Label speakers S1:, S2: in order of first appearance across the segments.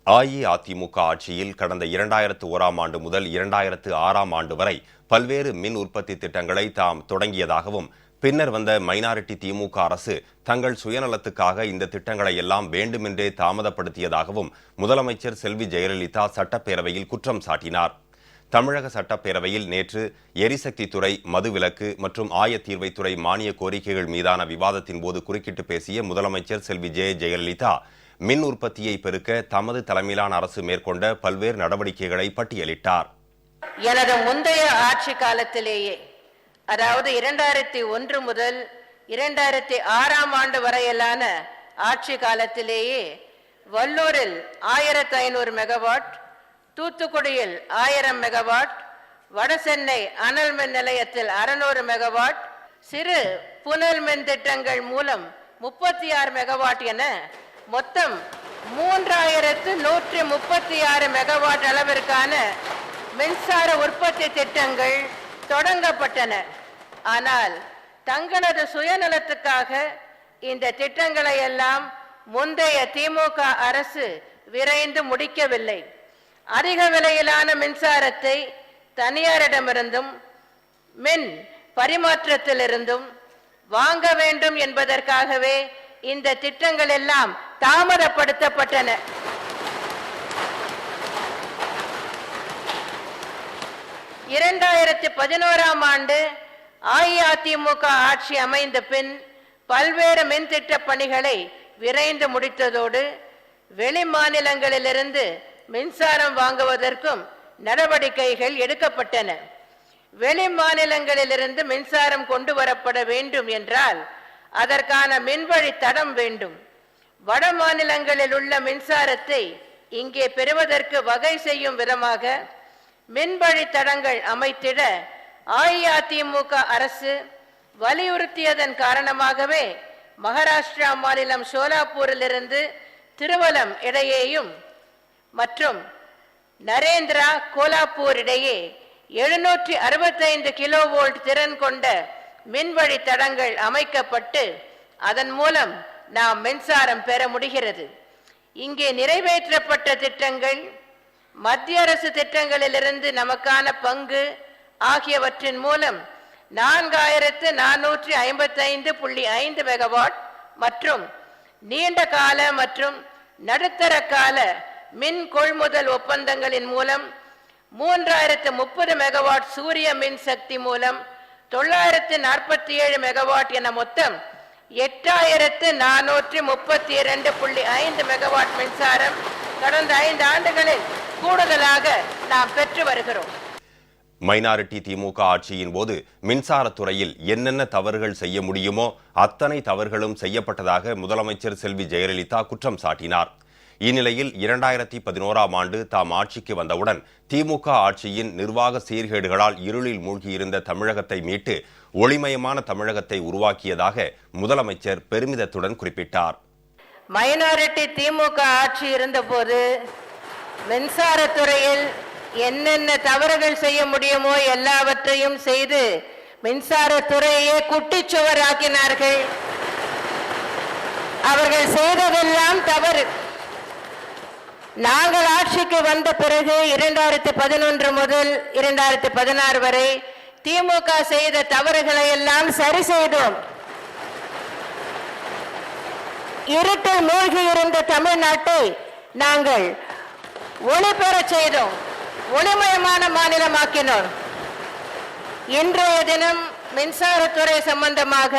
S1: அஇஅதிமுக ஆட்சியில் கடந்த 2001ஆம் ஆண்டு முதல் 2006ஆம் ஆண்டு வரை பல்வேறு மின் உற்பத்தி திட்டங்களை தாம் தொடங்கியதாகவும், பின்னர் வந்த மைனாரிட்டி திமுக அரசு தங்கள் சுயநலத்துக்காக இந்த திட்டங்களை எல்லாம் வேண்டுமென்றே தாமதப்படுத்தியதாகவும் முதலமைச்சர் செல்வி ஜெயலலிதா சட்டப்பேரவையில் குற்றம் சாட்டினார். தமிழக சட்டப்பேரவையில் நேற்று எரிசக்தி துறை, மதுவிலக்கு மற்றும் ஆயத்தீர்வைத்துறை மானிய கோரிக்கைகள் மீதான விவாதத்தின் போது குறுக்கிட்டு பேசிய முதலமைச்சர் செல்வி ஜெயலலிதா மின் உற்பத்தியை பெருக்க தமது தலைமையிலான அரசு மேற்கொண்ட பல்வேறு நடவடிக்கைகளை பட்டியலிட்டார்.
S2: எனது முந்தைய ஆட்சி காலத்திலேயே, அதாவது 2001 முதல் 2006ஆம் ஆண்டு வரையிலான ஆட்சி காலத்திலேயே வல்லூரில் 1500 மெகாவாட், தூத்துக்குடியில் 1000 மெகாவாட், வடசென்னை அனல் மின் நிலையத்தில் 600 மெகாவாட், சிறு புனல் மின் திட்டங்கள் மூலம் 36 மெகாவாட் என மொத்தம் 3136 மெகாவாட் அளவிற்கான மின்சார உற்பத்தி திட்டங்கள் தொடங்கப்பட்டன. ஆனால் தங்களது சுயநலத்துக்காக இந்த திட்டங்களை எல்லாம் முந்தைய திமுக அரசு விரைந்து முடிக்கவில்லை. அதிக விலையிலான மின்சாரத்தை தனியாரிடமிருந்தும் மின் பரிமாற்றத்திலிருந்தும் வாங்க வேண்டும் என்பதற்காகவே இந்த திட்டங்கள் எல்லாம் தாமதப்படுத்தப்பட்டன. (2011ஆம் ஆண்டு அஇஅதிமுக ஆட்சி அமைந்த பின் பல்வேறு மின் திட்ட பணிகளை விரைந்து முடித்ததோடு வெளி மாநிலங்களிலிருந்து மின்சாரம் வாங்குவதற்கும் நடவடிக்கைகள் எடுக்கப்பட்டன. வெளி மாநிலங்களிலிருந்து மின்சாரம் கொண்டு வரப்பட வேண்டும் என்றால் அதற்கான மின்வழி தடம் வேண்டும். வட மாநிலங்களில் உள்ள மின்சாரத்தை இங்கே பெறுவதற்கு வகை செய்யும் விதமாக மின்வழி தடங்கள் அமைத்திட அஇஅதிமுக அரசு வலியுறுத்தியதன் காரணமாகவே மகாராஷ்டிரா மாநிலம் சோலாப்பூரிலிருந்து திருவலம் இடையேயும் மற்றும் நரேந்திரா கோலாப்பூர் இடையே 765 கிலோவோல்ட் திறன் கொண்ட மின்வழி தடங்கள் அமைக்கப்பட்டு அதன் மூலம் நாம் மின்சாரம் பெற முடிகிறது. இங்கே நிறைவேற்றப்பட்ட திட்டங்கள் மத்திய அரசு திட்டங்களிலிருந்து நமக்கான பங்கு ஆகியவற்றின் மூலம் 4455.5 மெகாவாட் மற்றும் நீண்ட கால மற்றும் நடுத்தர கால மின் கொள்முதல் ஒப்பந்தங்களின் மூலம் 3030 மெகாவாட் சூரிய மின் சக்தி மூலம் 947 மெகாவாட் என மொத்தம் 8432.5 மெகாவாட் மின்சாரம் கடந்த 5 ஆண்டுகளில் கூடுதலாக நாம் பெற்று வருகிறோம்.
S1: மைனாரிட்டி திமுக ஆட்சியின் போது மின்சாரத்துறையில் என்னென்ன தவறுகள் செய்ய முடியுமோ அத்தனை தவறுகளும் செய்யப்பட்டதாக முதலமைச்சர் செல்வி ஜெயலலிதா குற்றம் சாட்டினார். இந்நிலையில் 2011ஆம் ஆண்டு தாம் ஆட்சிக்கு வந்தவுடன் திமுக ஆட்சியின் நிர்வாக சீர்கேடுகளால் இருளில் மூழ்கியிருந்த தமிழகத்தை மீட்டு ஒளிமயமான தமிழகத்தை உருவாக்கியதாக முதலமைச்சர் பெருமிதத்துடன் குறிப்பிட்டார்.
S2: மைனாரிட்டி திமுக ஆட்சி இருந்தபோது மின்சாரத்துறையில் என்னென்ன தவறுகள் செய்ய முடியுமோ எல்லாவற்றையும் செய்து மின்சாரத்துறையே குட்டிச்சுவராக்கினார்கள். அவர்கள் செய்ததெல்லாம் தவறு. நாங்கள் ஆட்சிக்கு வந்த பிறகு 2011 முதல் 2016 வரை திமுக செய்த தவறுகளை எல்லாம் சரி செய்தோம். இருட்டில் மூழ்கி இருந்த தமிழ்நாட்டை நாங்கள் ஒளி பெறச் செய்தோம், ஒளிமயமான மாநிலமாக்கினோம். இன்றைய தினம் மின்சாரத்துறை சம்பந்தமாக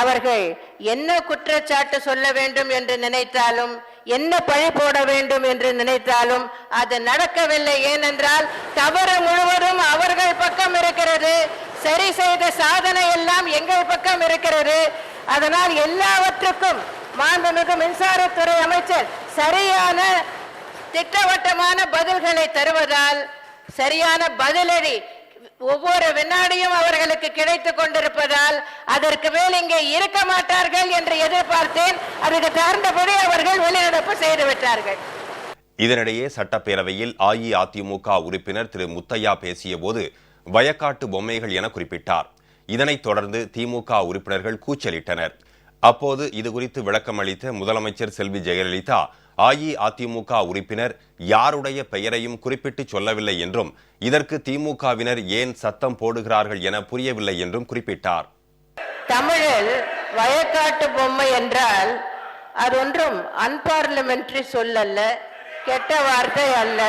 S2: அவர்கள் என்ன குற்றச்சாட்டு சொல்ல வேண்டும் என்று நினைத்தாலும், என்ன பழி போட வேண்டும் என்று நினைத்தாலும் அது நடக்கவில்லை. ஏனென்றால் தவறு முழுவதும் அவர்கள் பக்கம் இருக்கிறது, சரி செய்த சாதனை எல்லாம் எங்கள் பக்கம் இருக்கிறது. அதனால் எல்லாவற்றுக்கும் மாண்புமிகு மின்சாரத்துறை அமைச்சர் சரியான திட்டவட்டமான பதில்களை தருவதால் சரியான பதிலடி ஒவ்வொரு வினாடியும் அவர்களுக்கு கிடைத்துக் கொண்டிருப்பதால் அதற்கு மேல் இங்கே இருக்க மாட்டார்கள் என்று எதிர்பார்த்தேன். அதுக்கு தகுந்தபடி அவர்கள் வெளிநடப்பு செய்துவிட்டார்கள்.
S1: இதனிடையே சட்டப்பேரவையில் அஇஅதிமுக உறுப்பினர் திரு முத்தையா பேசிய போது வயக்காட்டு பொம்மைகள் என குறிப்பிட்டார். இதனைத் தொடர்ந்து திமுக உறுப்பினர்கள் கூச்சலிட்டனர். அப்போது இதுகுறித்து விளக்கம் அளித்த முதலமைச்சர் செல்வி ஜெயலலிதா, அஇஅதிமுக உறுப்பினர் யாருடைய பெயரையும் குறிப்பிட்டு சொல்லவில்லை என்றும் இதற்கு திமுகவினர் ஏன் சத்தம் போடுகிறார்கள் என புரியவில்லை என்றும் குறிப்பிட்டார்.
S2: தமிழில் வயக்காட்டு பொம்மை என்றால் அது ஒன்றும் அன்பார்லிமெண்டரி சொல்லல்ல, கெட்ட வார்த்தை அல்ல.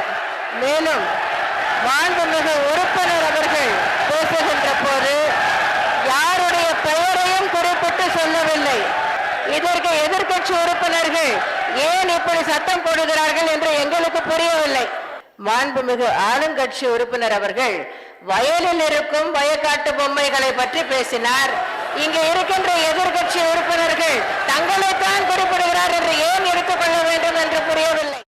S2: மேலும் மாண்புமிகு உறுப்பினர் அவர்கள் பேசுகின்ற போது யாருடைய பெயரையும் குறிப்பிட்டு சொல்லவில்லை. இதற்கு எதிர்க்கட்சி உறுப்பினர்கள் ஏன் இப்படி சத்தம் போடுகிறார்கள் என்று எங்களுக்கு புரியவில்லை. மாண்புமிகு ஆளுங்கட்சி உறுப்பினர் அவர்கள் வயலில் இருக்கும் வயக்காட்டு பொம்மைகளை பற்றி பேசினார். இங்கு இருக்கின்ற எதிர்க்கட்சி உறுப்பினர்கள் தங்களைத்தான் குறிப்பிடுகிறார் என்று ஏன் எடுத்துக்கொள்ள வேண்டும் என்று புரியவில்லை.